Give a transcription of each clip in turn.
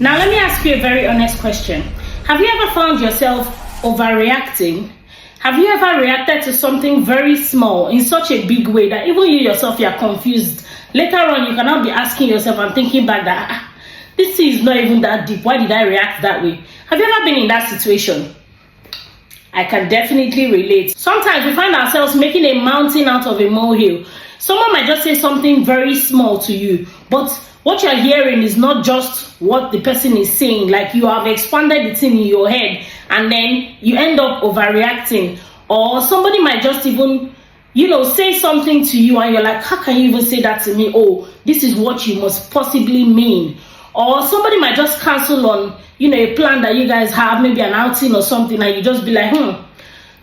Now, let me ask you a very honest question. Have you ever found yourself overreacting? Have you ever reacted to something very small in such a big way that even you yourself, you are confused? Later on, you cannot be asking yourself and thinking back that, this is not even that deep. Why did I react that way? Have you ever been in that situation? I can definitely relate. Sometimes we find ourselves making a mountain out of a molehill. Someone might just say something very small to you, but what you're hearing is not just what the person is saying. Like, you have expanded the thing in your head and then you end up overreacting. Or somebody might just even, say something to you and you're like, how can you even say that to me? Oh, this is what you must possibly mean. Or somebody might just cancel on, a plan that you guys have, maybe an outing or something, and you just be like,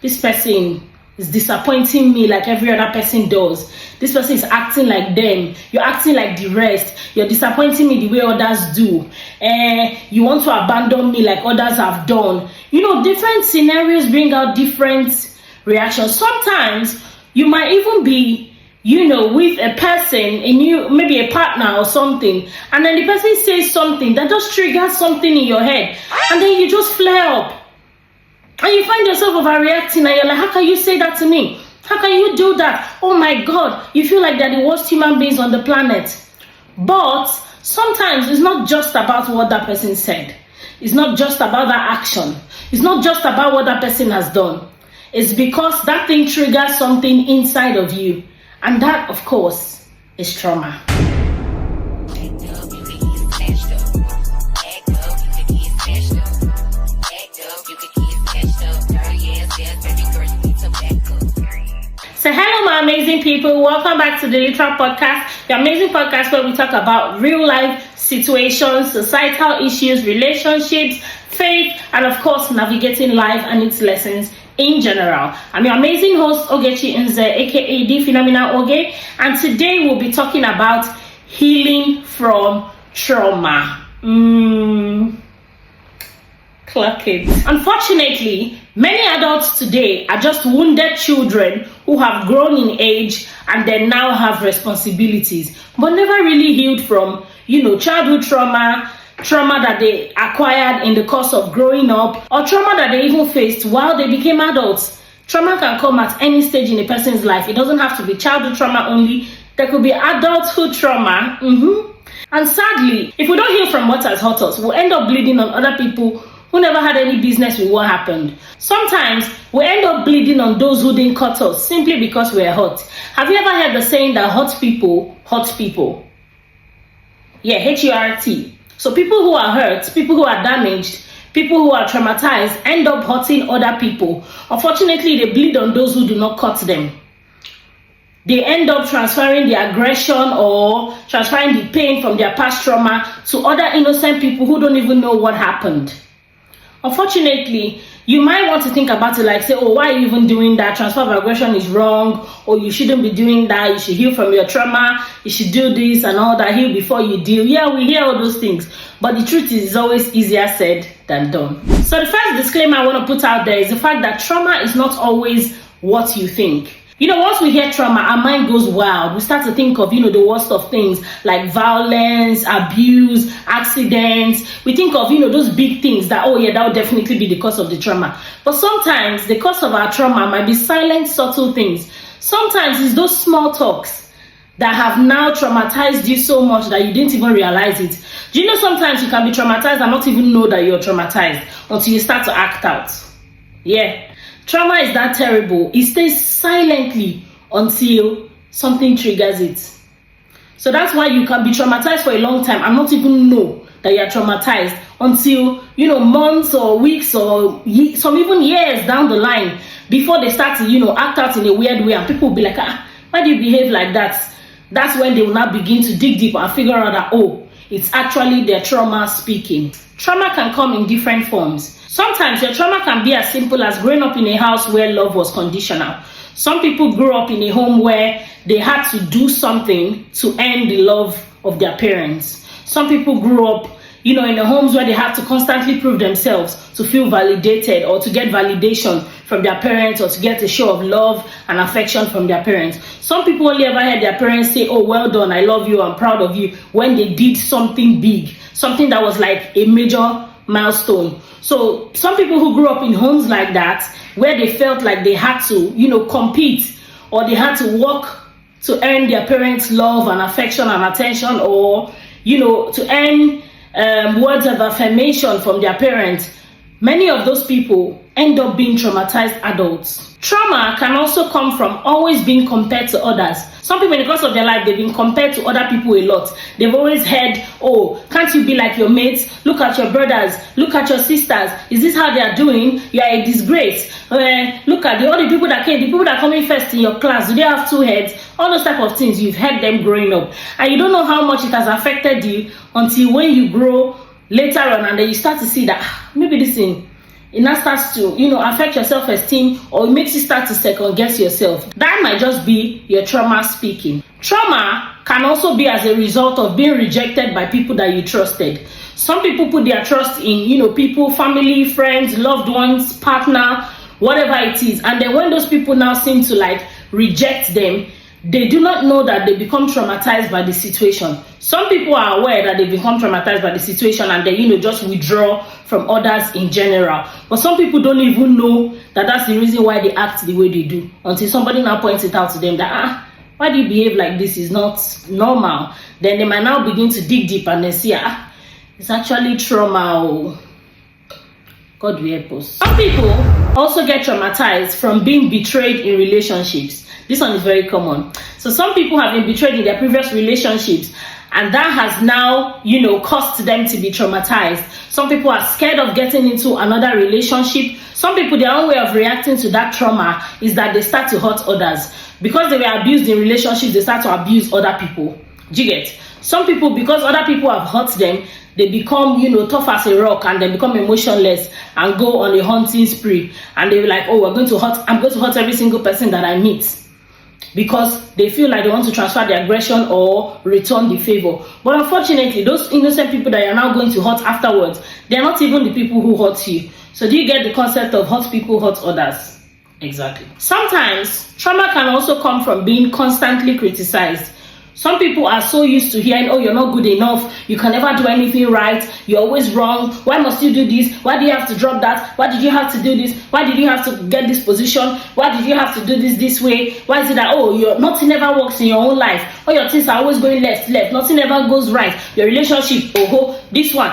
this person is disappointing me like every other person does. This person is acting like them. You're acting like the rest. You're disappointing me the way others do. You want to abandon me like others have done. Different scenarios bring out different reactions. Sometimes you might even be with a person, maybe a partner or something, and then the person says something that just triggers something in your head, and then you just flare up. And you find yourself overreacting and you're like, how can you say that to me? How can you do that? Oh my God, you feel like they're the worst human beings on the planet. But sometimes it's not just about what that person said. It's not just about that action. It's not just about what that person has done. It's because that thing triggers something inside of you. And that, of course, is trauma. So hello my amazing people, welcome back to the Literal Podcast, the amazing podcast where we talk about real life situations, societal issues, relationships, faith, and of course navigating life and its lessons in general. I'm your amazing host Ogechi Nze, aka The Phenomenal Oge, and today we'll be talking about healing from trauma. Clock it. Unfortunately, many adults today are just wounded children who have grown in age and then now have responsibilities, but never really healed from, childhood trauma that they acquired in the course of growing up, or trauma that they even faced while they became adults. Trauma can come at any stage in a person's life. It doesn't have to be childhood trauma only. There could be adulthood trauma. And sadly, if we don't heal from what has hurt us, we'll end up bleeding on other people who never had any business with what happened. Sometimes we end up bleeding on those who didn't cut us simply because we're hurt. Have you ever heard the saying that hurt people hurt people? Yeah, H-U-R-T. So people who are hurt, people who are damaged, people who are traumatized end up hurting other people. Unfortunately, they bleed on those who do not cut them. They end up transferring the aggression or transferring the pain from their past trauma to other innocent people who don't even know what happened. Unfortunately, you might want to think about it like, say, oh, why are you even doing that? Transfer of aggression is wrong, or you shouldn't be doing that. You should heal from your trauma. You should do this and all that. Heal before you deal. Yeah, we hear all those things. But the truth is, it's always easier said than done. So the first disclaimer I want to put out there is the fact that trauma is not always what you think. Once we hear trauma, our mind goes wild. We start to think of, the worst of things like violence, abuse, accidents. We think of, those big things that, oh yeah, that would definitely be the cause of the trauma. But sometimes the cause of our trauma might be silent, subtle things. Sometimes it's those small talks that have now traumatized you so much that you didn't even realize it. Do you know sometimes you can be traumatized and not even know that you're traumatized until you start to act out? Yeah. Trauma is that terrible. It stays silently until something triggers it. So that's why you can be traumatized for a long time and not even know that you're traumatized until, months or weeks or some even years down the line before they start to, act out in a weird way, and people will be like, why do you behave like that? That's when they will now begin to dig deep and figure out that, oh, it's actually their trauma speaking. Trauma can come in different forms. Sometimes your trauma can be as simple as growing up in a house where love was conditional. Some people grew up in a home where they had to do something to earn the love of their parents. Some people grew up in the homes where they have to constantly prove themselves to feel validated or to get validation from their parents or to get a show of love and affection from their parents. Some people only ever heard their parents say, oh, well done, I love you, I'm proud of you, when they did something big, something that was like a major milestone. So some people who grew up in homes like that, where they felt like they had to, compete, or they had to work to earn their parents' love and affection and attention, or, to earn words of affirmation from their parents, many of those people end up being traumatized adults. Trauma can also come from always being compared to others. Some people in the course of their life, they've been compared to other people a lot. They've always heard, oh, can't you be like your mates? Look at your brothers. Look at your sisters. Is this how they are doing? You are a disgrace. Look at all the people that came, the people that are coming first in your class. Do they have two heads? All those type of things. You've heard them growing up. And you don't know how much it has affected you until when you grow later on and then you start to see that maybe this thing, it now starts to, affect your self-esteem, or it makes you start to second-guess yourself. That might just be your trauma speaking. Trauma can also be as a result of being rejected by people that you trusted. Some people put their trust in, people, family, friends, loved ones, partner, whatever it is. And then when those people now seem to reject them, they do not know that they become traumatized by the situation. Some people are aware that they become traumatized by the situation and they, just withdraw from others in general. But some people don't even know that that's the reason why they act the way they do, until somebody now points it out to them that, why do you behave like this? Is not normal. Then they might now begin to dig deep and they see, it's actually trauma. Oh. God will help us. Some people also get traumatized from being betrayed in relationships. This one is very common. So some people have been betrayed in their previous relationships, and that has now, caused them to be traumatized. Some people are scared of getting into another relationship. Some people, their own way of reacting to that trauma is that they start to hurt others. Because they were abused in relationships, they start to abuse other people. Do you get? Some people, because other people have hurt them, they become, tough as a rock, and they become emotionless and go on a hunting spree. And they're like, oh, I'm going to hurt every single person that I meet. Because they feel like they want to transfer the aggression or return the favor. But unfortunately, those innocent people that you're now going to hurt afterwards, they're not even the people who hurt you. So do you get the concept of hurt people hurt others? Exactly. Sometimes trauma can also come from being constantly criticized. Some people are so used to hearing, oh, you're not good enough, you can never do anything right, you're always wrong, why must you do this, why do you have to drop that, why did you have to do this, why did you have to get this position, why did you have to do this way, why is it that, oh, nothing ever works in your own life, all your things are always going left, nothing ever goes right, your relationship, this one,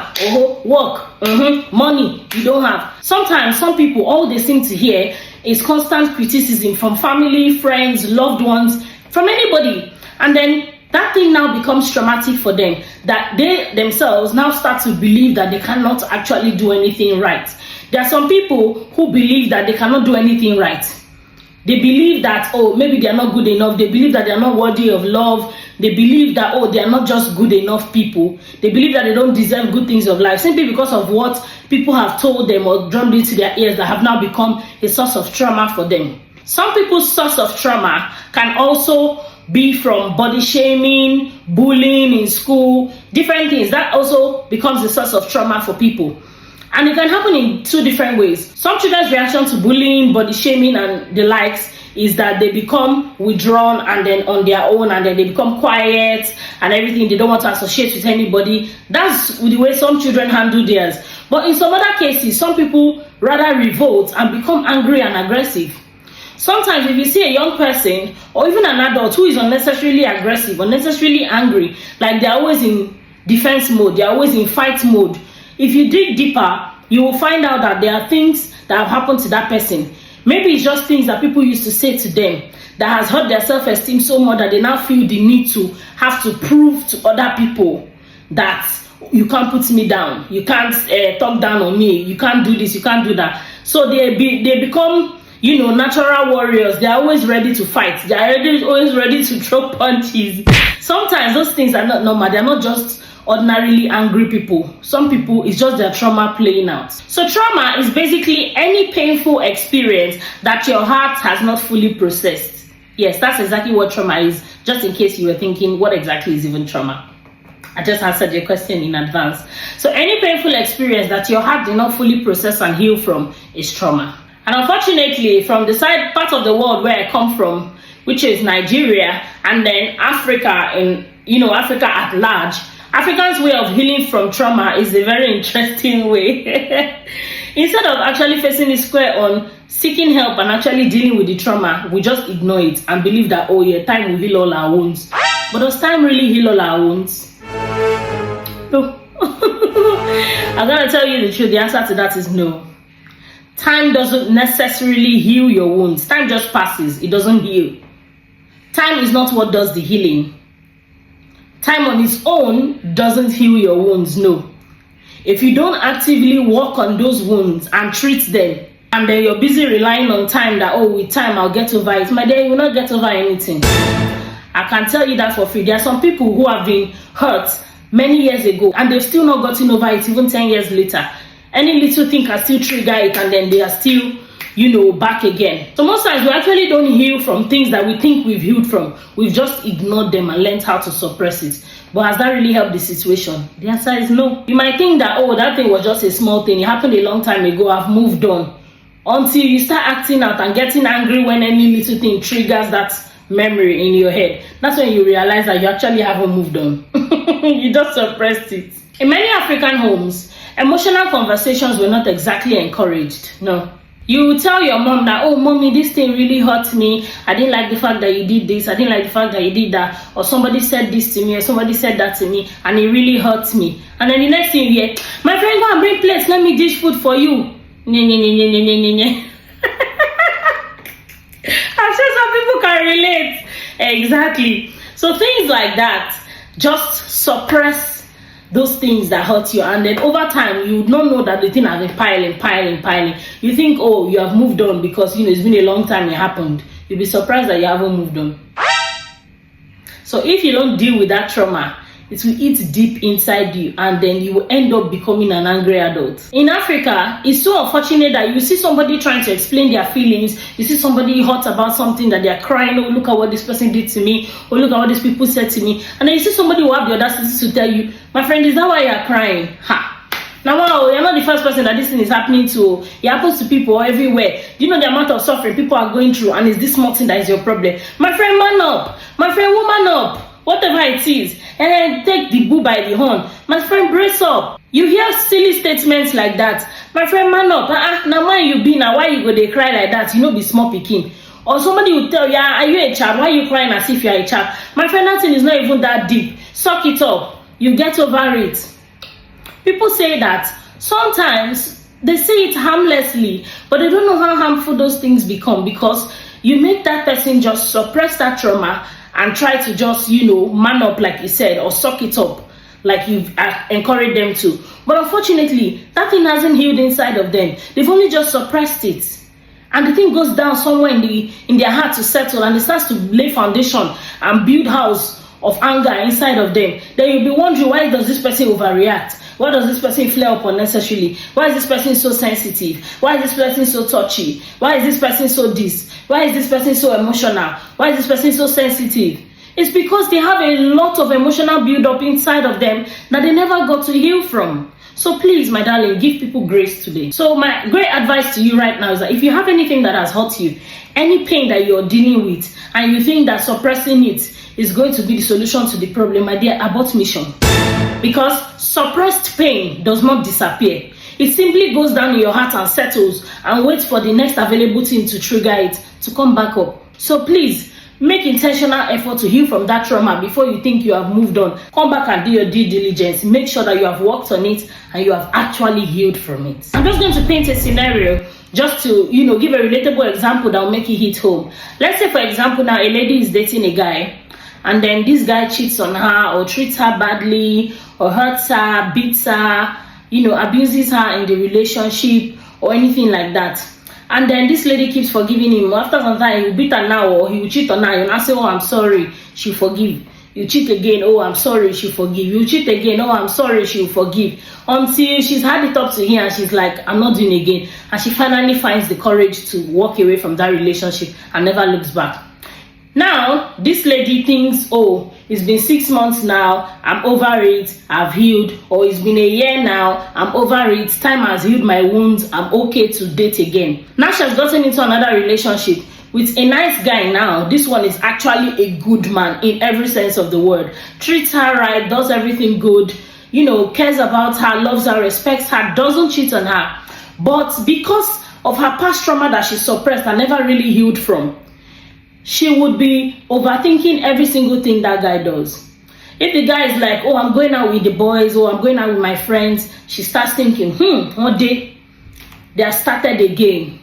work, money, you don't have. Sometimes some people, all they seem to hear is constant criticism from family, friends, loved ones, from anybody. And then that thing now becomes traumatic for them, that they themselves now start to believe that they cannot actually do anything right. There are some people who believe that they cannot do anything right. They believe that, oh, maybe they are not good enough. They believe that they are not worthy of love. They believe that, oh, they are not just good enough people. They believe that they don't deserve good things of life, simply because of what people have told them or drummed into their ears that have now become a source of trauma for them. Some people's source of trauma can also be from body shaming, bullying in school, different things. That also becomes a source of trauma for people. And it can happen in two different ways. Some children's reaction to bullying, body shaming, and the likes is that they become withdrawn and then on their own, and then they become quiet and everything. They don't want to associate with anybody. That's the way some children handle theirs. But in some other cases, some people rather revolt and become angry and aggressive. Sometimes if you see a young person or even an adult who is unnecessarily aggressive, unnecessarily angry, like they're always in defense mode, they're always in fight mode, if you dig deeper, you will find out that there are things that have happened to that person. Maybe it's just things that people used to say to them that has hurt their self-esteem so much that they now feel the need to have to prove to other people that you can't put me down, you can't talk down on me, you can't do this, you can't do that. So they become natural warriors. They're always ready to fight. They're always ready to throw punches. Sometimes those things are not normal. They're not just ordinarily angry people. Some people, it's just their trauma playing out. So trauma is basically any painful experience that your heart has not fully processed. Yes, that's exactly what trauma is, just in case you were thinking, what exactly is even trauma? I just answered your question in advance. So any painful experience that your heart did not fully process and heal from is trauma. And unfortunately, from the side part of the world where I come from, which is Nigeria, and then Africa, and Africa at large, Africans' way of healing from trauma is a very interesting way. Instead of actually facing it square on, seeking help and actually dealing with the trauma, we just ignore it and believe that, oh yeah, time will heal all our wounds. But does time really heal all our wounds? No. I'm gonna tell you the truth. The answer to that is no. Time doesn't necessarily heal your wounds. Time just passes. It doesn't heal. Time is not what does the healing. Time on its own doesn't heal your wounds, no. If you don't actively work on those wounds and treat them, and then you're busy relying on time that, oh, with time I'll get over it, my dear, you will not get over anything. I can tell you that for free. There are some people who have been hurt many years ago and they've still not gotten over it even 10 years later. Any little thing can still trigger it and then they are still, back again. So most times we actually don't heal from things that we think we've healed from. We've just ignored them and learned how to suppress it. But has that really helped the situation? The answer is no. You might think that, oh, that thing was just a small thing. It happened a long time ago. I've moved on. Until you start acting out and getting angry when any little thing triggers that memory in your head. That's when you realize that you actually haven't moved on. You just suppressed it. In many African homes, emotional conversations were not exactly encouraged. No. You will tell your mom that, oh, mommy, this thing really hurt me. I didn't like the fact that you did this. I didn't like the fact that you did that. Or somebody said this to me, or somebody said that to me, and it really hurts me. And then the next thing you hear, my friend, go and bring plates. Let me dish food for you. I'm sure some people can relate. Exactly. So things like that just suppress those things that hurt you, and then over time you don't know that the thing has been piling. You think, oh, you have moved on because it's been a long time it happened. You'll be surprised that you haven't moved on. So if you don't deal with that trauma, it will eat deep inside you, and then you will end up becoming an angry adult. In Africa, it's so unfortunate that you see somebody trying to explain their feelings, you see somebody hurt about something that they're crying, oh, look at what this person did to me, or look at what these people said to me, and then you see somebody who have the audacity to tell you, my friend, is that why you're crying? Now, wow, you're not the first person that this thing is happening to. It happens to people everywhere. Do you know the amount of suffering people are going through, and it's this small thing that is your problem? My friend, man up. My friend, woman up. Whatever it is, and then take the bull by the horn. My friend, brace up. You hear silly statements like that. My friend, man up. Now why you be now? Why you go they cry like that? Be small picking. Or somebody will tell you, are you a child? Why are you crying as if you're a child? My friend, that thing is not even that deep. Suck it up. You get over it. People say that sometimes they say it harmlessly, but they don't know how harmful those things become, because you make that person just suppress that trauma and try to just, man up like you said, or suck it up like you've encouraged them to. But unfortunately, that thing hasn't healed inside of them. They've only just suppressed it. And the thing goes down somewhere in their heart to settle, and it starts to lay foundation and build house of anger inside of them. Then you'll be wondering, why does this person overreact? Why does this person flare up unnecessarily? Why is this person so sensitive? Why is this person so touchy? Why is this person so this? Why is this person so emotional? Why is this person so sensitive? It's because they have a lot of emotional build-up inside of them that they never got to heal from. So please, my darling, give people grace today. So my great advice to you right now is that if you have anything that has hurt you, any pain that you're dealing with, and you think that suppressing it is going to be the solution to the problem, my dear, abort mission. Because suppressed pain does not disappear. It simply goes down in your heart and settles and waits for the next available thing to trigger it to come back up. So please, make intentional effort to heal from that trauma before you think you have moved on. Come back and do your due diligence. Make sure that you have worked on it and you have actually healed from it. I'm just going to paint a scenario just to, give a relatable example that will make it hit home. Let's say, for example, now a lady is dating a guy, and then this guy cheats on her or treats her badly or hurts her, beats her, abuses her in the relationship or anything like that. And then this lady keeps forgiving him. After some time, he will beat her now, or he will cheat on her. You now say, oh, I'm sorry, she'll forgive. You cheat again, oh, I'm sorry, she'll forgive. You cheat again, oh, I'm sorry, she'll forgive. Until she's had it up to him and she's like, I'm not doing it again. And she finally finds the courage to walk away from that relationship and never looks back. Now, this lady thinks, oh, it's been 6 months now, I'm over it, I've healed. Or it's been a year now, I'm over it, time has healed my wounds, I'm okay to date again. Now she has gotten into another relationship with a nice guy now. This one is actually a good man in every sense of the word. Treats her right, does everything good, you know, cares about her, loves her, respects her, doesn't cheat on her. But because of her past trauma that she suppressed and never really healed from, she would be overthinking every single thing that guy does. If the guy is like, oh, I'm going out with the boys, or I'm going out with my friends, she starts thinking, one day they have started again.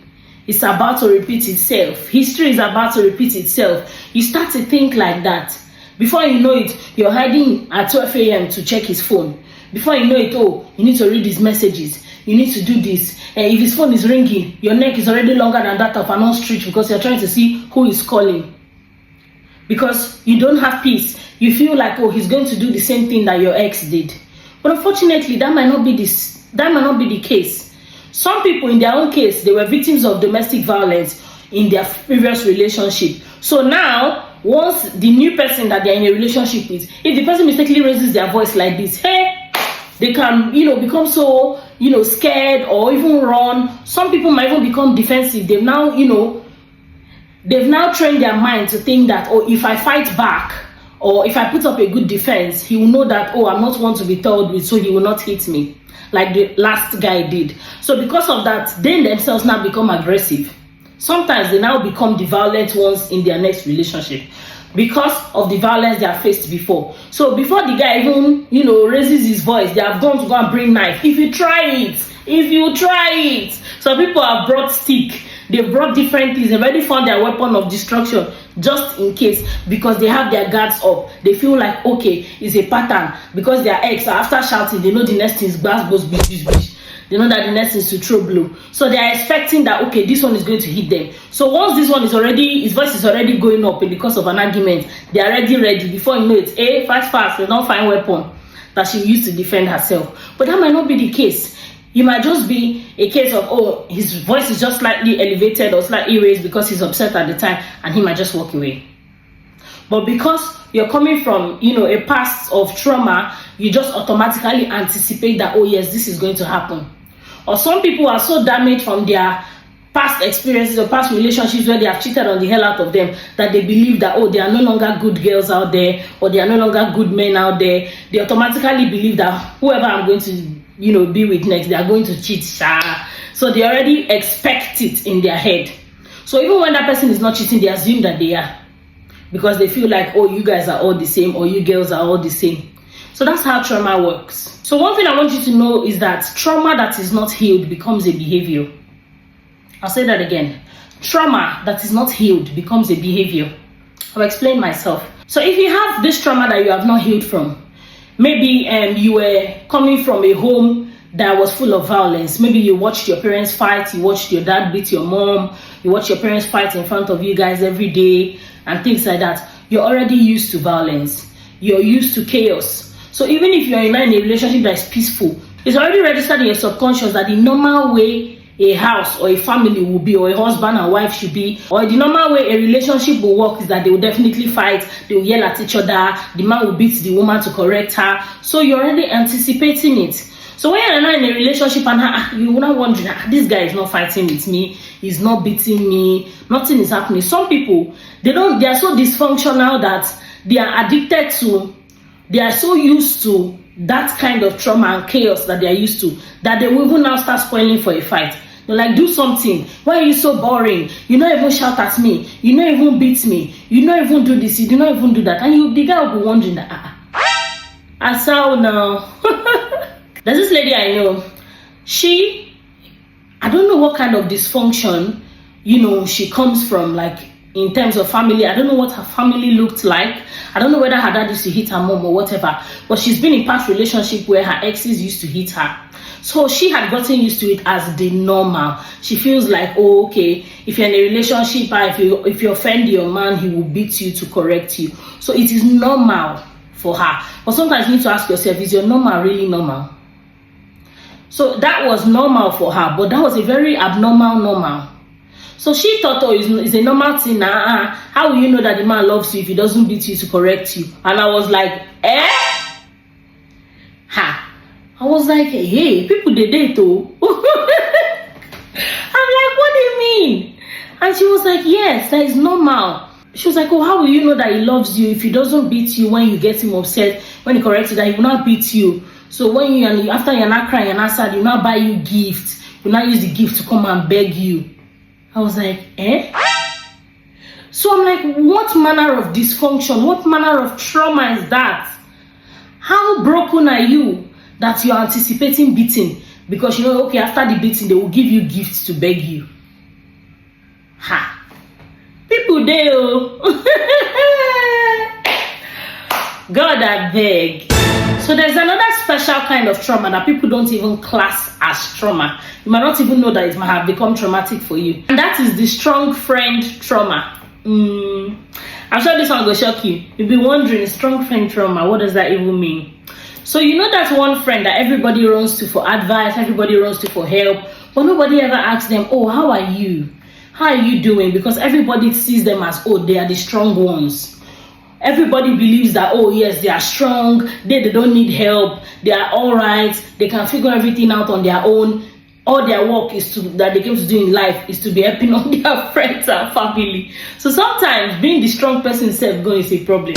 It's about to repeat itself. History is about to repeat itself. You start to think like that. Before you know it, you're hiding at 12 a.m. to check his phone. Before you know it, oh, you need to read his messages. You need to do this. And if his phone is ringing, your neck is already longer than that of an ostrich because you're trying to see who is calling. Because you don't have peace. You feel like, oh, he's going to do the same thing that your ex did. But unfortunately, that might not be the case. Some people, in their own case, they were victims of domestic violence in their previous relationship. So now, once the new person that they're in a relationship with, if the person mistakenly raises their voice like this, hey, they can, become so, scared or even run. Some people might even become defensive. They've now trained their mind to think that, oh, if I fight back or if I put up a good defense, he will know that, oh, I'm not one to be told with, so he will not hit me like the last guy did. So because of that, they themselves now become aggressive. Sometimes they now become the violent ones in their next relationship because of the violence they have faced before. So before the guy even, raises his voice, they have gone to go and bring knife. If you try it. Some people have brought stick. They brought different things. They've already found their weapon of destruction just in case, because they have their guards up. They feel like, okay, it's a pattern. Because their ex, after shouting, they know the next thing is blast, goes, bish. They know that the next is to throw blow. So they are expecting that, okay, this one is going to hit them. So once this one is already, his voice is already going up because of an argument, they are already ready. Before you know it, fast, they don't find weapon that she used to defend herself. But that might not be the case. It might just be a case of, oh, his voice is just slightly elevated or slightly raised because he's upset at the time, and he might just walk away. But because you're coming from, a past of trauma, you just automatically anticipate that, oh yes, this is going to happen. Or some people are so damaged from their past experiences or past relationships where they have cheated on the hell out of them that they believe that, oh, they are no longer good girls out there, or they are no longer good men out there. They automatically believe that whoever I'm going to be with next, they are going to cheat. So they already expect it in their head. So even when that person is not cheating, they assume that they are, because they feel like, oh, you guys are all the same, or you girls are all the same. So that's how trauma works. So one thing I want you to know is that trauma that is not healed becomes a behavior. I'll say that again. Trauma that is not healed becomes a behavior. I'll explain myself. So if you have this trauma that you have not healed from, maybe you were coming from a home that was full of violence. Maybe you watched your parents fight, you watched your dad beat your mom, you watched your parents fight in front of you guys every day and things like that. You're already used to violence. You're used to chaos. So even if you're in a relationship that is peaceful, it's already registered in your subconscious that the normal way a house or a family will be, or a husband and wife should be, or the normal way a relationship will work is that they will definitely fight, they will yell at each other, the man will beat the woman to correct her. So you're already anticipating it. So when you're not in a relationship and you're not wondering, this guy is not fighting with me, he's not beating me, nothing is happening. Some people, they are so dysfunctional that they are addicted to, they are so used to that kind of trauma and chaos that they are used to, that they will even now start spoiling for a fight. They're like, do something. Why are you so boring? You don't even shout at me. You don't even beat me. You don't even do this. You do not even do that. And the guy will be wondering that, I saw now. There's this lady I know. I don't know what kind of dysfunction, she comes from, like, in terms of family. I don't know what her family looked like. I don't know whether her dad used to hit her mom or whatever. But she's been in past relationship where her exes used to hit her. So she had gotten used to it as the normal. She feels like, oh, okay, if you're in a relationship, if you offend your man, he will beat you to correct you. So it is normal for her. But sometimes you need to ask yourself, is your normal really normal? So that was normal for her, but that was a very abnormal normal. So she thought, oh, it's a normal thing. How will you know that the man loves you if he doesn't beat you to correct you? And I was like, eh? Ha. I was like, hey, people they date though. I'm like, what do you mean? And she was like, yes, that is normal. She was like, oh, how will you know that he loves you if he doesn't beat you when you get him upset, when he corrects you, that he will not beat you? So when you, after you're not crying, you're not sad, he will not buy you gifts. He will not use the gift to come and beg you. I was like, eh? So I'm like, what manner of dysfunction, what manner of trauma is that? How broken are you that you're anticipating beating? Because you know, okay, after the beating, they will give you gifts to beg you. Ha! People there, oh. God, I beg. So there's another special kind of trauma that people don't even class as trauma. You might not even know that it might have become traumatic for you. And that is the strong friend trauma. I'm sure this one will shock you. You'll be wondering, strong friend trauma, what does that even mean? So you know that one friend that everybody runs to for advice, everybody runs to for help, but nobody ever asks them, oh, how are you? How are you doing? Because everybody sees them as, oh, they are the strong ones. Everybody believes that, oh, yes, they are strong, they don't need help, they are all right, they can figure everything out on their own. All their work is to that they came to do in life is to be helping on their friends and family. So sometimes being the strong person itself going is a problem.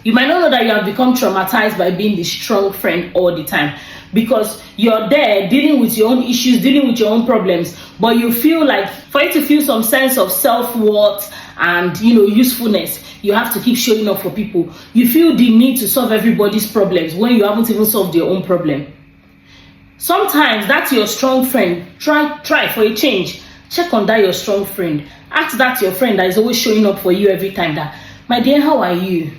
You might not know that you have become traumatized by being the strong friend all the time, because you're there dealing with your own issues, dealing with your own problems, but you feel like for you to feel some sense of self-worth and, you know, usefulness, you have to keep showing up for people. You feel the need to solve everybody's problems when you haven't even solved your own problem. Sometimes that's your strong friend. Try for a change. Check on that your strong friend. Ask that your friend that is always showing up for you every time that, my dear, how are you?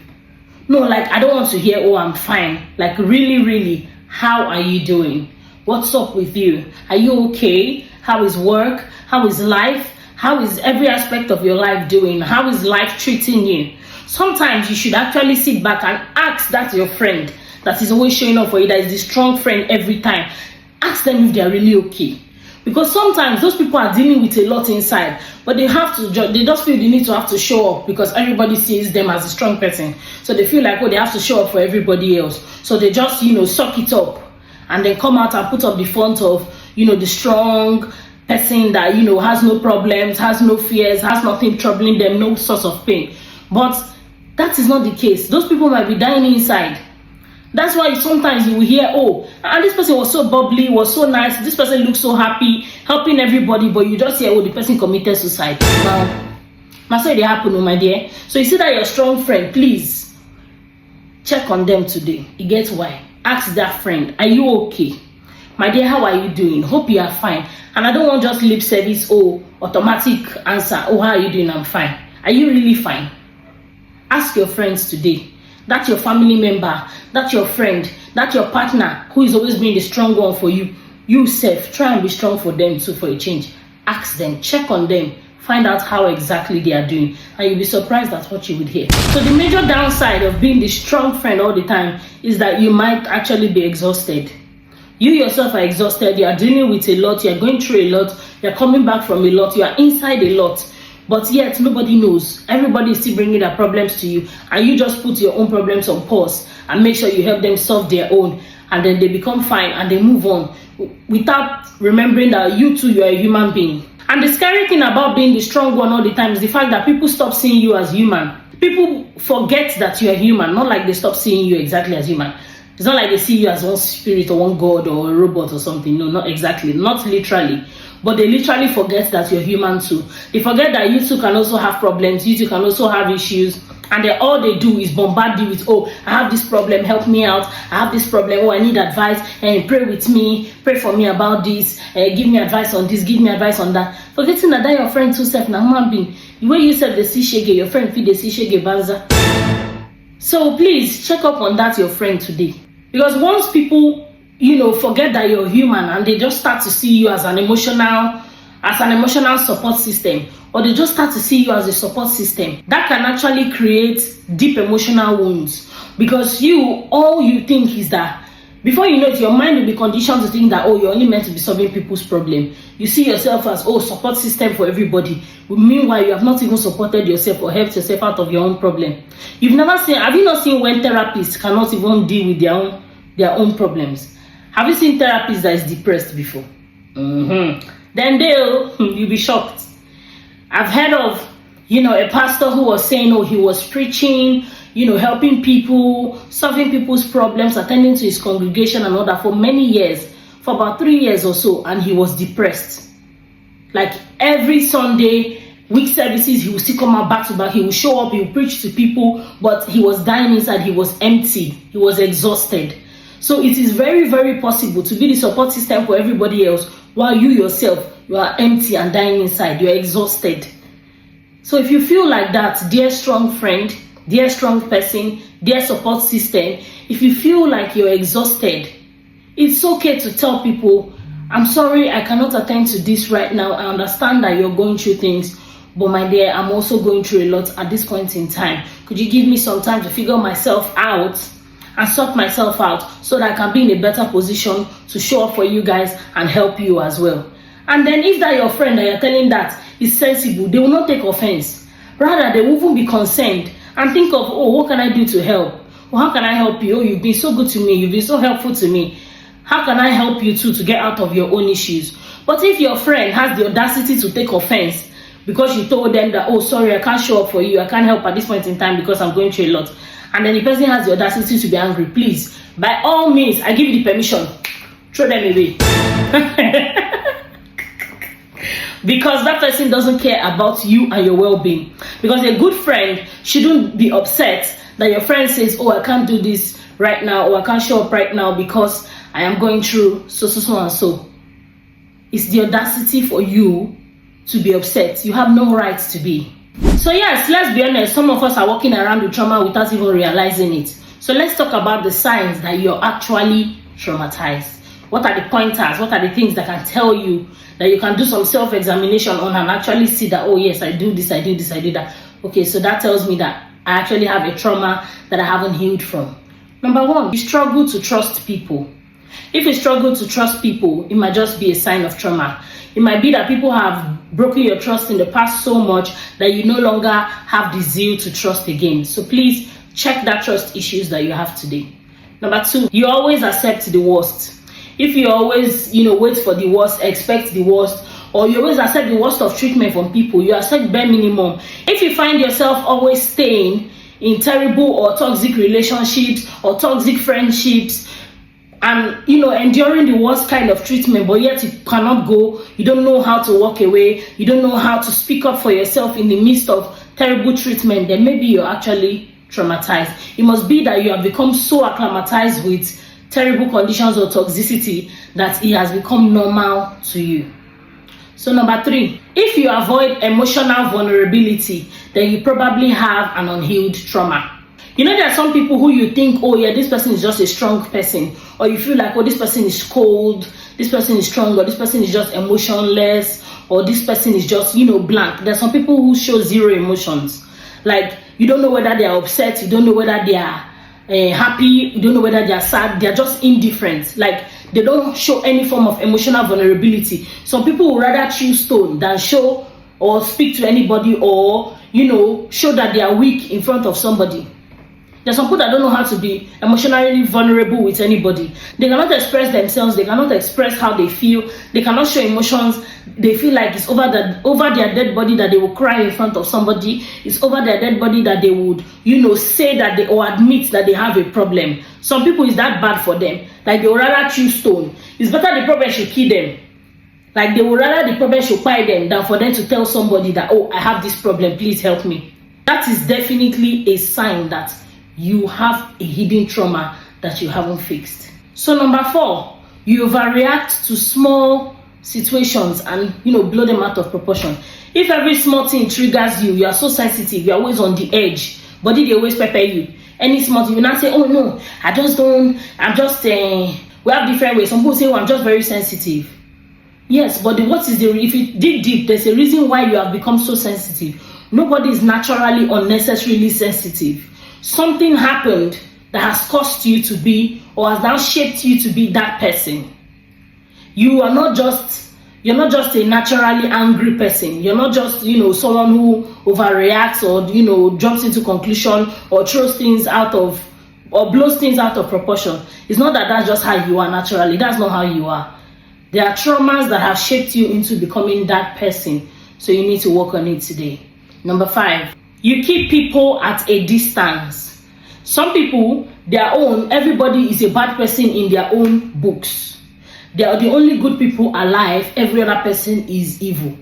No, like, I don't want to hear, oh, I'm fine. Like, really, how are you doing? What's up with you? Are you okay? How is work? How is life? How is every aspect of your life doing? How is life treating you? Sometimes you should actually sit back and ask that your friend that is always showing up for you, that is the strong friend every time. Ask them if they are really okay. Because sometimes those people are dealing with a lot inside, but they just feel the need to have to show up because everybody sees them as a strong person. So they feel like, oh, they have to show up for everybody else. So they just, you know, suck it up and then come out and put up the front of, you know, the strong person that, you know, has no problems, has no fears, has nothing troubling them, no source of pain. But that is not the case. Those people might be dying inside. That's why sometimes you will hear, oh, and this person was so bubbly, was so nice, this person looks so happy, helping everybody, but you just hear, oh, the person committed suicide. Now, that's why they happen, oh, my dear. So you see that your strong friend, please check on them today. You get why? Ask that friend, are you okay? My dear, how are you doing? Hope you are fine. And I don't want just lip service, oh, automatic answer, oh, how are you doing? I'm fine. Are you really fine? Ask your friends today. That's your family member, that's your friend, that's your partner who is always being the strong one for you. You self, try and be strong for them too for a change. Ask them, check on them, find out how exactly they are doing, and you'll be surprised at what you would hear. So the major downside of being the strong friend all the time is that you might actually be exhausted. You yourself are exhausted, you are dealing with a lot, you are going through a lot, you are coming back from a lot, you are inside a lot. But yet nobody knows. Everybody is still bringing their problems to you, and you just put your own problems on pause and make sure you help them solve their own, and then they become fine and they move on without remembering that you too, you are a human being. And the scary thing about being the strong one all the time is the fact that people stop seeing you as human. People forget that you are human, not like they stop seeing you exactly as human. It's not like they see you as one spirit or one god or a robot or something. No, not exactly, not literally. But they literally forget that you're human too. They forget that you too can also have problems, you too can also have issues, and all they do is bombard you with, oh, I have this problem, help me out, I have this problem, oh, I need advice, and pray with me, pray for me about this, give me advice on this, give me advice on that. Forgetting that your friend too self, now human being, the way you said the see shege, your friend feed the see shege banza. So please check up on that your friend today. Because once people, you know, forget that you're human and they just start to see you as an emotional support system, or they just start to see you as a support system, that can actually create deep emotional wounds. Because all you think is that Before you know it, your mind will be conditioned to think that, oh, you're only meant to be solving people's problem. You see yourself as, oh, support system for everybody. Meanwhile, you have not even supported yourself or helped yourself out of your own problem. Have you not seen when therapists cannot even deal with their own problems? Have you seen therapists that is depressed before? Then you'll be shocked. I've heard of, a pastor who was saying, oh, he was preaching, helping people, solving people's problems, attending to his congregation and all that for many years, for about 3 years or so, and he was depressed. Like every Sunday, week services, he will still come out back to back, he will show up, he will preach to people, but he was dying inside, he was empty, he was exhausted. So it is very, very possible to be the support system for everybody else, while you yourself, you are empty and dying inside, you are exhausted. So if you feel like that, dear strong friend, dear strong person, dear support system, if you feel like you're exhausted, it's okay to tell people, I'm sorry, I cannot attend to this right now. I understand that you're going through things, but my dear, I'm also going through a lot at this point in time. Could you give me some time to figure myself out and sort myself out so that I can be in a better position to show up for you guys and help you as well? And then if that your friend that you're telling that is sensible, they will not take offense. Rather, they will even be concerned and think of, oh, what can I do to help? Or how can I help you? Oh, you've been so good to me. You've been so helpful to me. How can I help you too to get out of your own issues? But if your friend has the audacity to take offense because you told them that, oh, sorry, I can't show up for you, I can't help at this point in time because I'm going through a lot, and then the person has the audacity to be angry, please, by all means, I give you the permission, throw them away. Because that person doesn't care about you and your well-being. Because a good friend shouldn't be upset that your friend says, oh, I can't do this right now, or I can't show up right now because I am going through so and so. It's the audacity for you to be upset. You have no right to be. So yes, let's be honest, some of us are walking around with trauma without even realizing it. So let's talk about the signs that you're actually traumatized. What are the pointers? What are the things that can tell you that you can do some self-examination on and actually see that, oh yes, I do this, I do this, I do that. Okay, so that tells me that I actually have a trauma that I haven't healed from. Number one, you struggle to trust people. If you struggle to trust people, it might just be a sign of trauma. It might be that people have broken your trust in the past so much that you no longer have the zeal to trust again. So please check that trust issues that you have today. Number two, you always accept the worst. If you always, wait for the worst, expect the worst, or you always accept the worst of treatment from people, you accept bare minimum. If you find yourself always staying in terrible or toxic relationships or toxic friendships, and enduring the worst kind of treatment, but yet you cannot go, you don't know how to walk away, you don't know how to speak up for yourself in the midst of terrible treatment, then maybe you're actually traumatized. It must be that you have become so acclimatized with terrible conditions or toxicity that it has become normal to you. So number three, if you avoid emotional vulnerability, then you probably have an unhealed trauma. There are some people who you think, oh yeah, this person is just a strong person, or you feel like, oh, this person is cold, this person is strong, or this person is just emotionless, or this person is just, blank. There are some people who show zero emotions. Like, you don't know whether they are upset, you don't know whether they are happy, you don't know whether they are sad, they are just indifferent. Like, they don't show any form of emotional vulnerability. Some people would rather chew stone than show or speak to anybody, or, show that they are weak in front of somebody. There's some people that don't know how to be emotionally vulnerable with anybody. They cannot express themselves. They cannot express how they feel. They cannot show emotions. They feel like it's over their dead body that they will cry in front of somebody. It's over their dead body that they would, say that they or admit that they have a problem. Some people, it's that bad for them. Like, they would rather chew stone. It's better the problem should kill them. Like, they would rather the problem should buy them than for them to tell somebody that, oh, I have this problem, please help me. That is definitely a sign that you have a hidden trauma that you haven't fixed. So number four, you overreact to small situations and blow them out of proportion. If every small thing triggers you, you are so sensitive, you're always on the edge, body they always prepare you. Any small thing, you not say, oh no, we have different ways. Some people say, oh, I'm just very sensitive. Yes, but if you dig deep, there's a reason why you have become so sensitive. Nobody is naturally unnecessarily sensitive. Something happened that has caused you to be, or has now shaped you to be that person. You're not just a naturally angry person. You're not just, someone who overreacts or, jumps into conclusion or throws things out of, or blows things out of proportion. It's not that that's just how you are naturally. That's not how you are. There are traumas that have shaped you into becoming that person. So you need to work on it today. Number 5, you keep people at a distance. Some people, everybody is a bad person in their own books. They are the only good people alive. Every other person is evil.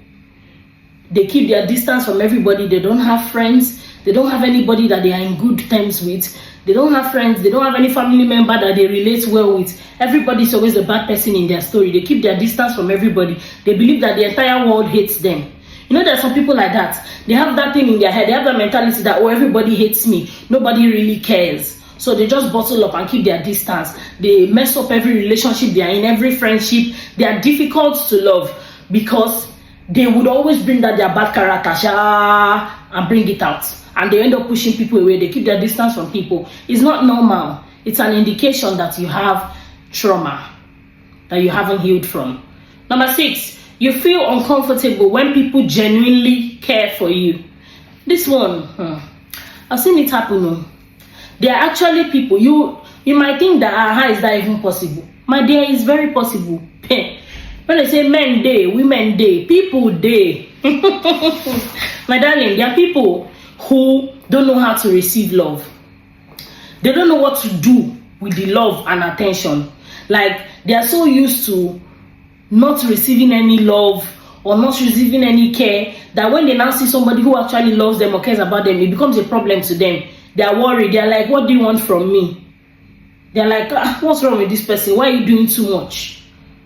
They keep their distance from everybody. They don't have friends. They don't have anybody that they are in good terms with. They don't have friends. They don't have any family member that they relate well with. Everybody is always a bad person in their story. They keep their distance from everybody. They believe that the entire world hates them. There are some people like that. They have that thing in their head. They have that mentality that, everybody hates me. Nobody really cares. So they just bottle up and keep their distance. They mess up every relationship they are in, every friendship. They are difficult to love because they would always bring that their bad character and bring it out. And they end up pushing people away. They keep their distance from people. It's not normal. It's an indication that you have trauma that you haven't healed from. Number 6, you feel uncomfortable when people genuinely care for you. This one, I've seen it happen. There are actually people, you might think that, how is that even possible? My dear, it's very possible. When I say men day, women day, people day. My darling, there are people who don't know how to receive love. They don't know what to do with the love and attention. Like, they are so used to not receiving any love or not receiving any care that when they now see somebody who actually loves them or cares about them, it becomes a problem to them. They are worried. They are like, what do you want from me? They are like, what's wrong with this person? Why are you doing too much?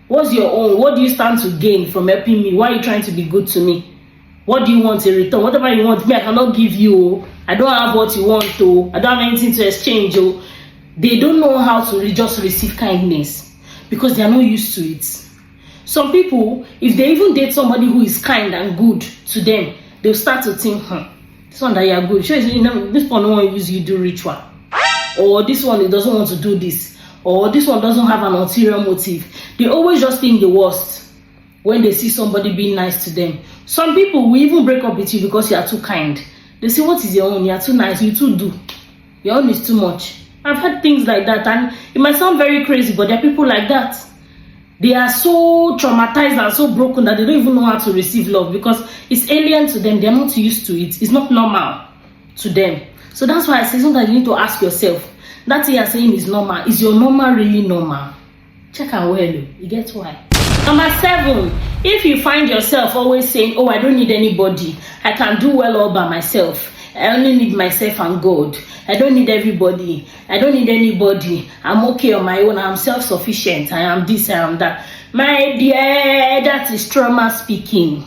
What's your own? What do you stand to gain from helping me? Why are you trying to be good to me? What do you want in return? Whatever you want, me, I cannot give you. I don't have what you want to. I don't have anything to exchange. They don't know how to just receive kindness because they are not used to it. Some people, if they even date somebody who is kind and good to them, they'll start to think, this one that you are good. Sure, this one won't use you do ritual. Or this one, it doesn't want to do this. Or this one doesn't have an ulterior motive. They always just think the worst when they see somebody being nice to them. Some people will even break up with you because you are too kind. They say, what is your own? You are too nice. You too do. Your own is too much. I've had things like that. And it might sound very crazy, but there are people like that. They are so traumatized and so broken that they don't even know how to receive love because it's alien to them. They're not used to it. It's not normal to them. So that's why I say sometimes you need to ask yourself, that thing you're saying is normal. Is your normal really normal? Check out well. You get why? Number 7, if you find yourself always saying, I don't need anybody. I can do well all by myself. I only need myself and God. I don't need everybody. I don't need anybody. I'm okay on my own. I'm self-sufficient. I am this, I am that. My dear, that is trauma speaking.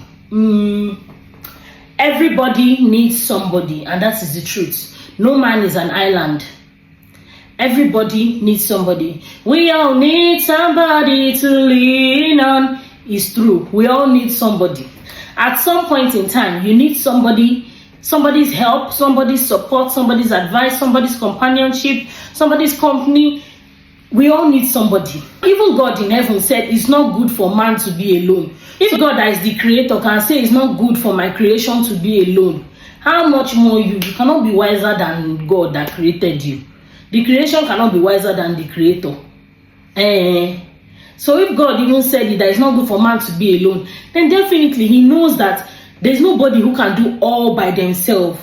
Everybody needs somebody, and that is the truth. No man is an island. Everybody needs somebody. We all need somebody to lean on. It's true. We all need somebody. At some point in time, you need somebody. Somebody's help, somebody's support, somebody's advice, somebody's companionship, somebody's company. We all need somebody. Even God in heaven said it's not good for man to be alone. If God that is the creator can say it's not good for my creation to be alone, how much more you? You cannot be wiser than God that created you. The creation cannot be wiser than the creator. So if God even said it, that it's not good for man to be alone, then definitely he knows that there's nobody who can do all by themselves.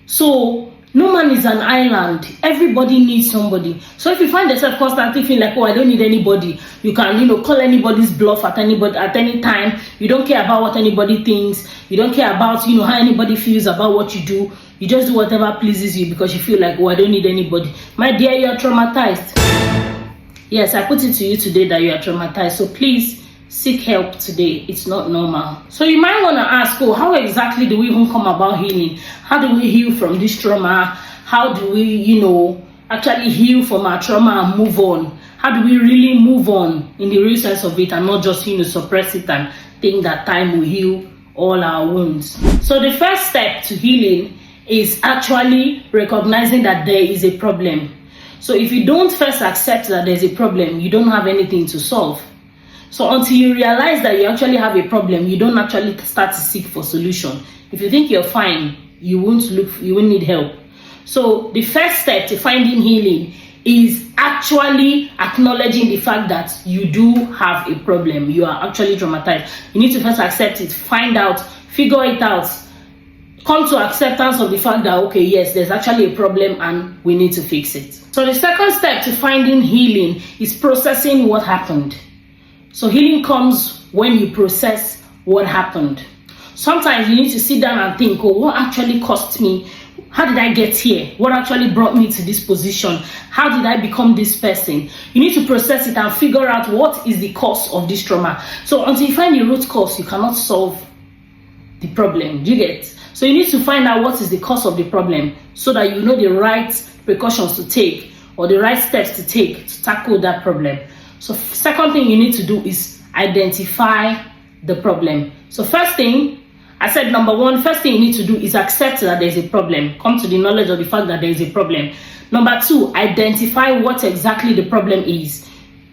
So no man is an island. Everybody needs somebody. So if you find yourself constantly feeling like, I don't need anybody, you can, call anybody's bluff at any time. You don't care about what anybody thinks. You don't care about, how anybody feels about what you do. You just do whatever pleases you because you feel like, I don't need anybody. My dear, you are traumatized. Yes, I put it to you today that you are traumatized. So please seek help today. It's not normal. So you might want to ask, how exactly do we even come about healing? How do we heal from this trauma? How do we, actually heal from our trauma and move on? How do we really move on in the real sense of it and not just, suppress it and think that time will heal all our wounds? So the first step to healing is actually recognizing that there is a problem. So if you don't first accept that there's a problem, you don't have anything to solve. So until you realize that you actually have a problem, you don't actually start to seek for solution. If you think you're fine, you won't need help. So the first step to finding healing is actually acknowledging the fact that you do have a problem. You are actually traumatized. You need to first accept it, find out, figure it out, come to acceptance of the fact that, okay, yes, there's actually a problem and we need to fix it. So the second step to finding healing is processing what happened. So healing comes when you process what happened. Sometimes you need to sit down and think, oh, what actually cost me? How did I get here? What actually brought me to this position? How did I become this person? You need to process it and figure out what is the cause of this trauma. So until you find the root cause, you cannot solve the problem. Do you get? So you need to find out what is the cause of the problem so that you know the right precautions to take or the right steps to take to tackle that problem. So second thing you need to do is identify the problem. So first thing, I said number one, first thing you need to do is accept that there's a problem. Come to the knowledge of the fact that there is a problem. Number two, identify what exactly the problem is.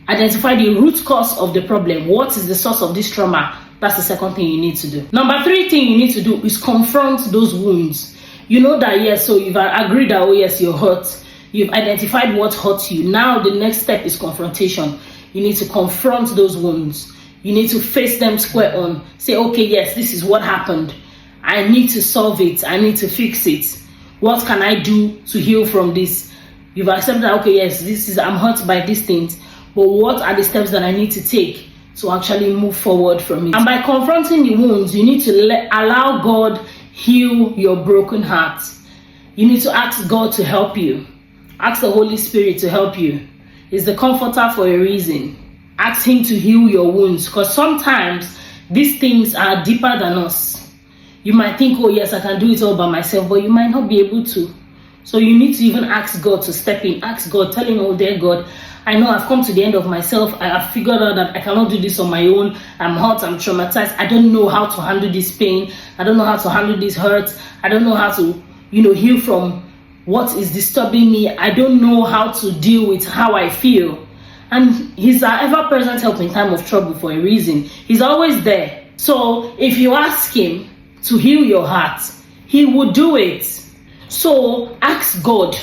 Identify the root cause of the problem. What is the source of this trauma? That's the second thing you need to do. Number three thing you need to do is confront those wounds. You know that, yes, so you've agreed that, oh yes, you're hurt. You've identified what hurt you. Now the next step is confrontation. You need to confront those wounds. You need to face them square on. Say, okay, yes, this is what happened. I need to solve it. I need to fix it. What can I do to heal from this? You've accepted that, okay, yes, I'm hurt by these things. But what are the steps that I need to take to actually move forward from it? And by confronting the wounds, you need to allow God heal your broken heart. You need to ask God to help you. Ask the Holy Spirit to help you. He's the comforter for a reason. Ask him to heal your wounds, because sometimes these things are deeper than us. You might think, oh yes, I can do it all by myself, but you might not be able to. So you need to even ask God to step in. Ask God, tell him, oh dear God, I know I've come to the end of myself. I have figured out that I cannot do this on my own. I'm hurt, I'm traumatized. I don't know how to handle this pain. I don't know how to handle this hurt. I don't know how to, heal from what is disturbing me. I don't know how to deal with how I feel. And he's our ever-present help in time of trouble for a reason. He's always there. So if you ask him to heal your heart, he will do it. So ask God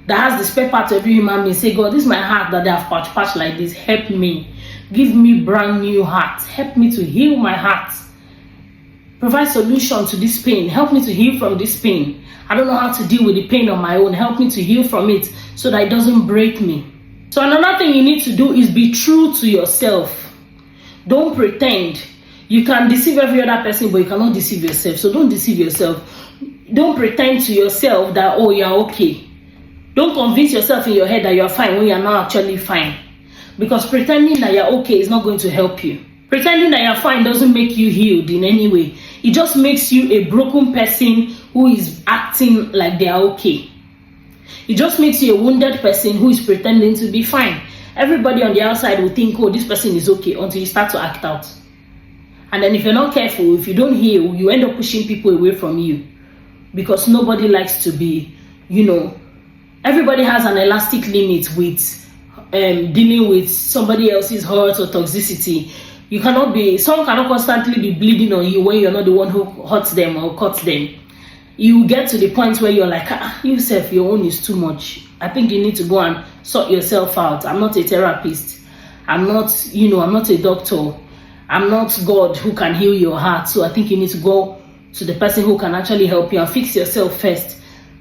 that has the spare part of every human being. Say, God, this is my heart that they have patched like this. Help me. Give me brand new heart. Help me to heal my heart. Provide solution to this pain. Help me to heal from this pain. I don't know how to deal with the pain on my own. Help me to heal from it so that it doesn't break me. So another thing you need to do is be true to yourself. Don't pretend. You can deceive every other person, but you cannot deceive yourself. So don't deceive yourself. Don't pretend to yourself that, oh, you're okay. Don't convince yourself in your head that you're fine when you're not actually fine. Because pretending that you're okay is not going to help you. Pretending that you're fine doesn't make you healed in any way. It just makes you a broken person who is acting like they are okay. It just makes you a wounded person who is pretending to be fine. Everybody on the outside will think, oh, this person is okay, until you start to act out. And then if you're not careful, if you don't heal, you end up pushing people away from you. Because nobody likes to be, everybody has an elastic limit with dealing with somebody else's hurt or toxicity. Someone cannot constantly be bleeding on you when you're not the one who hurts them or cuts them. You get to the point where you're like, yourself, your own is too much. I think you need to go and sort yourself out. I'm not a therapist. I'm not a doctor. I'm not God who can heal your heart. So I think you need to go to the person who can actually help you and fix yourself first.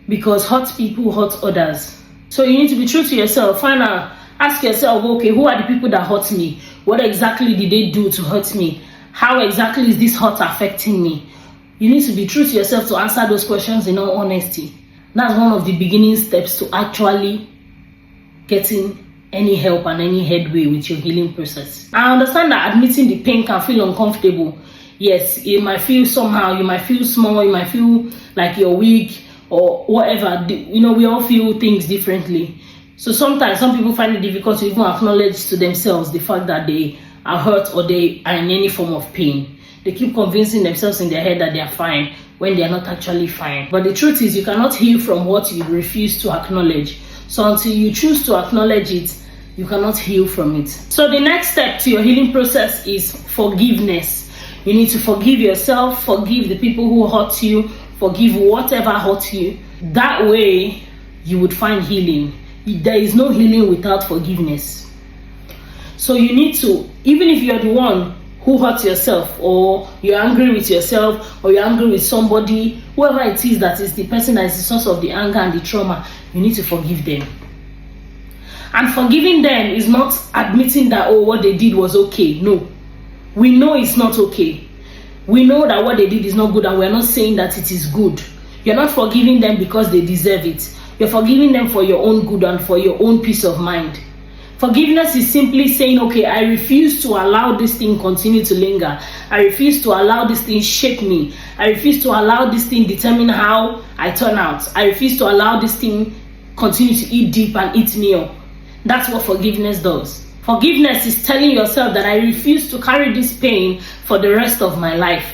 Because hurt people hurt others. So you need to be true to yourself. Ask yourself, okay, who are the people that hurt me? What exactly did they do to hurt me? How exactly is this hurt affecting me? You need to be true to yourself to answer those questions in all honesty. That's one of the beginning steps to actually getting any help and any headway with your healing process. I understand that admitting the pain can feel uncomfortable. Yes, it might feel somehow, you might feel small, you might feel like you're weak or whatever. We all feel things differently. So sometimes some people find it difficult to even acknowledge to themselves the fact that they are hurt or they are in any form of pain. They keep convincing themselves in their head that they are fine when they are not actually fine. But the truth is, you cannot heal from what you refuse to acknowledge. So until you choose to acknowledge it, you cannot heal from it. So the next step to your healing process is forgiveness. You need to forgive yourself, forgive the people who hurt you, forgive whatever hurt you. That way, you would find healing. There is no healing without forgiveness. So you need to, even if you're the one who hurt yourself, or you're angry with yourself, or you're angry with somebody, whoever it is that is the person that is the source of the anger and the trauma, you need to forgive them. And forgiving them is not admitting that, oh, what they did was okay. No. We know it's not okay. We know that what they did is not good, and we're not saying that it is good. You're not forgiving them because they deserve it. You're forgiving them for your own good and for your own peace of mind. Forgiveness is simply saying, okay, I refuse to allow this thing continue to linger. I refuse to allow this thing shape me. I refuse to allow this thing determine how I turn out. I refuse to allow this thing continue to eat deep and eat me up. That's what forgiveness does. Forgiveness is telling yourself that I refuse to carry this pain for the rest of my life.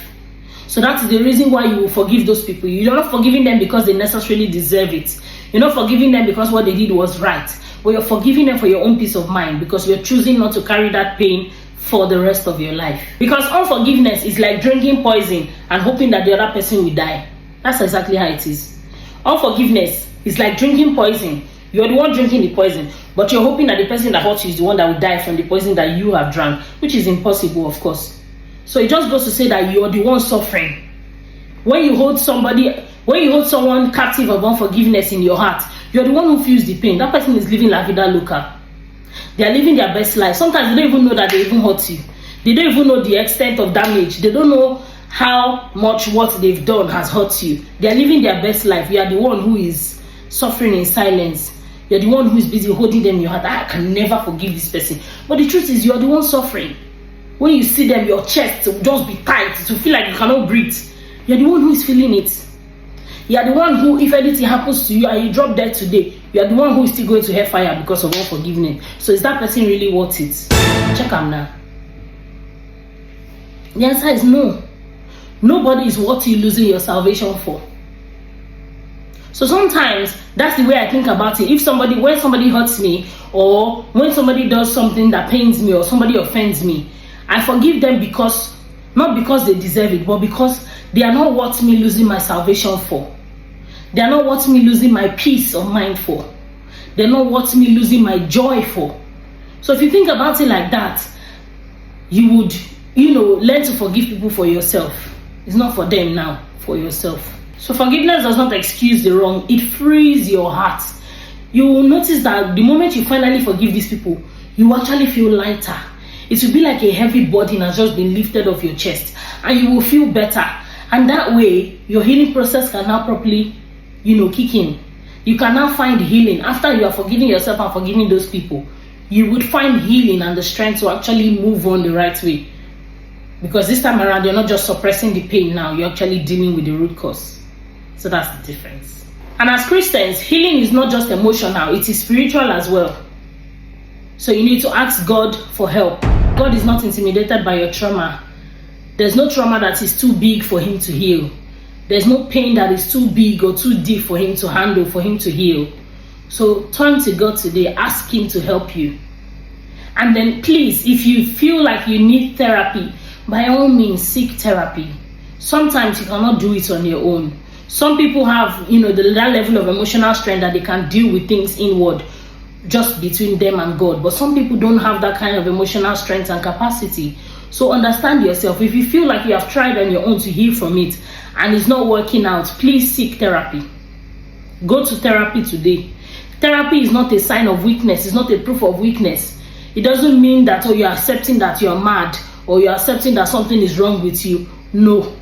So that's the reason why you will forgive those people. You're not forgiving them because they necessarily deserve it. You're not forgiving them because what they did was right. But you're forgiving them for your own peace of mind, because you're choosing not to carry that pain for the rest of your life. Because unforgiveness is like drinking poison and hoping that the other person will die. That's exactly how it is. Unforgiveness is like drinking poison. You're the one drinking the poison, but you're hoping that the person that hurt you is the one that will die from the poison that you have drank, which is impossible, of course. So it just goes to say that you're the one suffering. When you hold someone captive of unforgiveness in your heart, you're the one who feels the pain. That person is living la vida loca. They are living their best life. Sometimes they don't even know that they even hurt you. They don't even know the extent of damage. They don't know how much what they've done has hurt you. They are living their best life. You are the one who is suffering in silence. You're the one who is busy holding them in your heart. I can never forgive this person. But the truth is, you're the one suffering. When you see them, your chest will just be tight. To feel like you cannot breathe. You're the one who is feeling it. You're the one who, if anything happens to you and you drop dead today, you're the one who is still going to hellfire because of unforgiveness. So is that person really worth it? Check them now. The answer is no. Nobody is worth you losing your salvation for. So sometimes that's the way I think about it. When somebody hurts me, or when somebody does something that pains me, or somebody offends me, I forgive them not because they deserve it, but because they are not worth me losing my salvation for. They are not worth me losing my peace of mind for. They're not worth me losing my joy for. So if you think about it like that, you would, learn to forgive people for yourself. It's not for them now, for yourself. So forgiveness does not excuse the wrong. It frees your heart. You will notice that the moment you finally forgive these people, you actually feel lighter. It will be like a heavy burden has just been lifted off your chest, and you will feel better. And that way, your healing process can now properly, kick in. You can now find healing. After you are forgiving yourself and forgiving those people, you would find healing and the strength to actually move on the right way. Because this time around, you're not just suppressing the pain now, you're actually dealing with the root cause. So that's the difference. And as Christians, healing is not just emotional, it is spiritual as well. So you need to ask God for help. God is not intimidated by your trauma. There's no trauma that is too big for him to heal. There's no pain that is too big or too deep for him to handle, for him to heal. So turn to God today, ask him to help you. And then please, if you feel like you need therapy, by all means, seek therapy. Sometimes you cannot do it on your own. Some people have, that level of emotional strength that they can deal with things inward, just between them and God. But some people don't have that kind of emotional strength and capacity. So understand yourself. If you feel like you have tried on your own to heal from it and it's not working out, please seek therapy. Go to therapy today. Therapy is not a sign of weakness. It's not a proof of weakness. It doesn't mean that, you're accepting that you're mad, or you're accepting that something is wrong with you. No.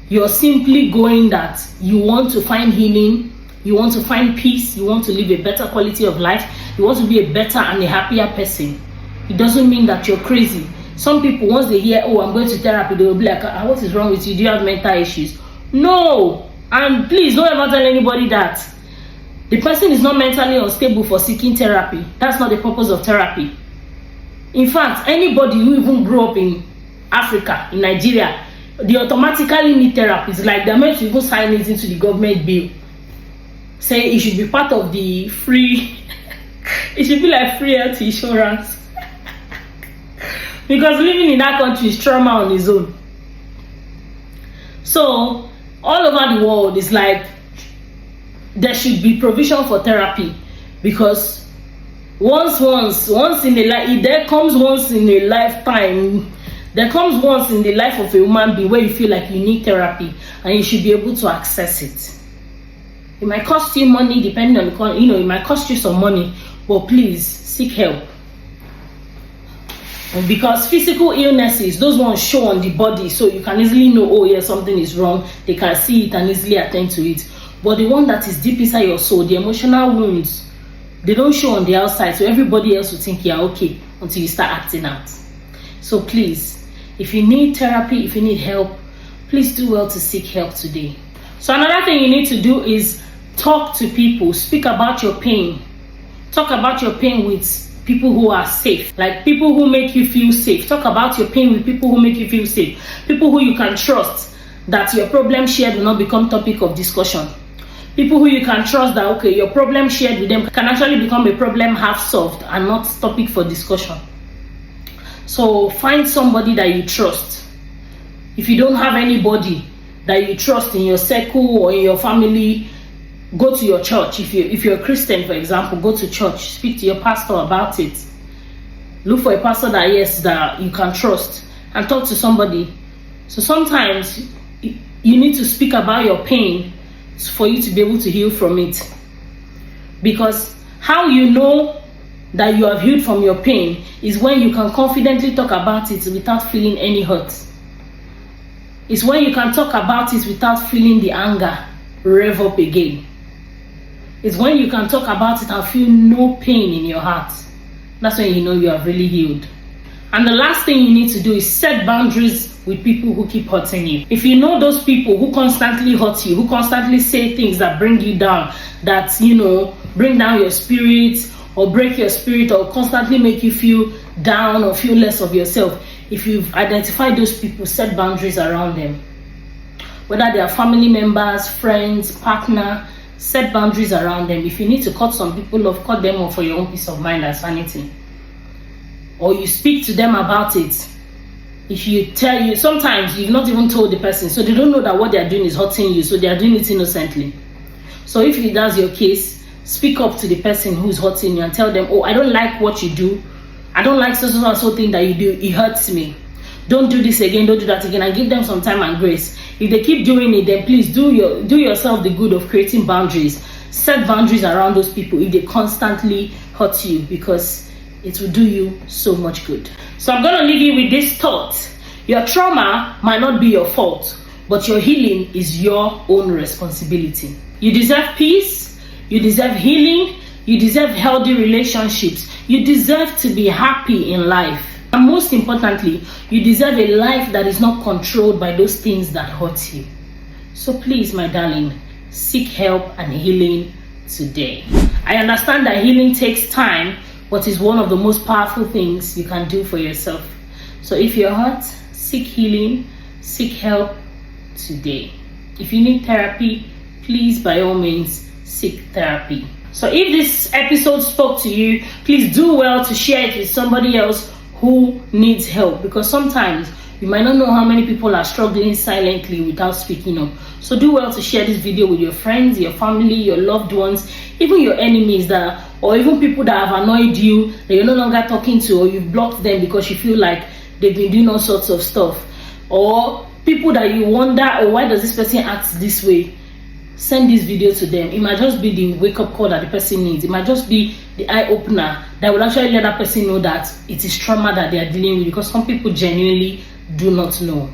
You're simply going that you want to find healing, you want to find peace, you want to live a better quality of life, you want to be a better and a happier person. It doesn't mean that you're crazy. Some people, once they hear, oh, I'm going to therapy, they will be like, what is wrong with you? Do you have mental issues? No. And please don't ever tell anybody that. The person is not mentally unstable for seeking therapy. That's not the purpose of therapy. In fact, anybody who even grew up in Africa, in Nigeria, they automatically need therapy. It's like they're meant to even sign it into the government bill. say it should be part of the free, it should be like free health insurance. Because living in that country is trauma on its own. So all over the world, it's like there should be provision for therapy, because once in a life, there comes once in a lifetime, there comes once in the life of a human being where you feel like you need therapy, and you should be able to access it. It might cost you money, depending on the, it might cost you some money, but please seek help. Because physical illnesses, those ones show on the body, so you can easily know, oh yeah, something is wrong. They can see it and easily attend to it. But the one that is deep inside your soul, the emotional wounds, they don't show on the outside, so everybody else will think you're okay until you start acting out. So please, if you need therapy, if you need help, please do well to seek help today. So another thing you need to do is talk to people. Speak about your pain. Talk about your pain with people who are safe, like people who make you feel safe. Talk about your pain with people who make you feel safe, people who you can trust, that your problem shared will not become topic of discussion, people who you can trust that, okay, your problem shared with them can actually become a problem half solved and not topic for discussion. So find somebody that you trust. If you don't have anybody that you trust in your circle or in your family, go to your church. If you're a Christian, for example, go to church, speak to your pastor about it. Look for a pastor that you can trust, and talk to somebody. So sometimes you need to speak about your pain for you to be able to heal from it. Because how you know that you have healed from your pain is when you can confidently talk about it without feeling any hurt. It's when you can talk about it without feeling the anger rev up again. It's when you can talk about it and feel no pain in your heart. That's when you know you have really healed. And the last thing you need to do is set boundaries with people who keep hurting you. If you know those people who constantly hurt you, who constantly say things that bring you down, that, bring down your spirit or break your spirit or constantly make you feel down or feel less of yourself, if you've identified those people, set boundaries around them. Whether they are family members, friends, partner, set boundaries around them. If you need to cut some people off, cut them off for your own peace of mind and sanity. Or you speak to them about it. If sometimes you've not even told the person, so they don't know that what they are doing is hurting you, so they are doing it innocently. So if that's your case, speak up to the person who's hurting you and tell them, oh, I don't like what you do. I don't like so thing that you do. It hurts me. Don't do this again, don't do that again, and give them some time and grace. If they keep doing it, then please do yourself the good of creating boundaries. Set boundaries around those people if they constantly hurt you, because it will do you so much good. So I'm going to leave you with this thought. Your trauma might not be your fault, but your healing is your own responsibility. You deserve peace, you deserve healing, you deserve healthy relationships, you deserve to be happy in life. And most importantly, you deserve a life that is not controlled by those things that hurt you. So please, my darling, seek help and healing today. I understand that healing takes time, but is one of the most powerful things you can do for yourself. So if you're hurt, seek healing, seek help today. If you need therapy, please, by all means, seek therapy. So if this episode spoke to you, please do well to share it with somebody else who needs help, because sometimes you might not know how many people are struggling silently without speaking up. So do well to share this video with your friends, your family, your loved ones, even your enemies, or even people that have annoyed you that you're no longer talking to, or you've blocked them because you feel like they've been doing all sorts of stuff, or people that you wonder, oh, why does this person act this way? Send this video to them. It might just be the wake-up call that the person needs. It might just be the eye-opener that will actually let that person know that it is trauma that they are dealing with, because some people genuinely do not know.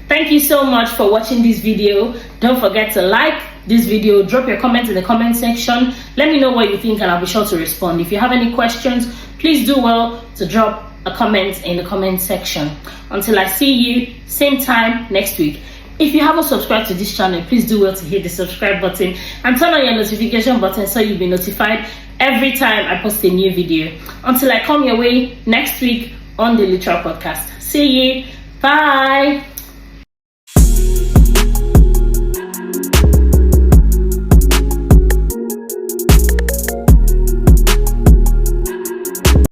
Thank you so much for watching this video. Don't forget to like this video, drop your comments in the comment section. Let me know what you think and I'll be sure to respond. If you have any questions, please do well to drop a comment in the comment section. Until I see you same time next week. If you haven't subscribed to this channel, please do well to hit the subscribe button and turn on your notification button so you'll be notified every time I post a new video. Until I come your way next week on the Literal Podcast. See you. Bye.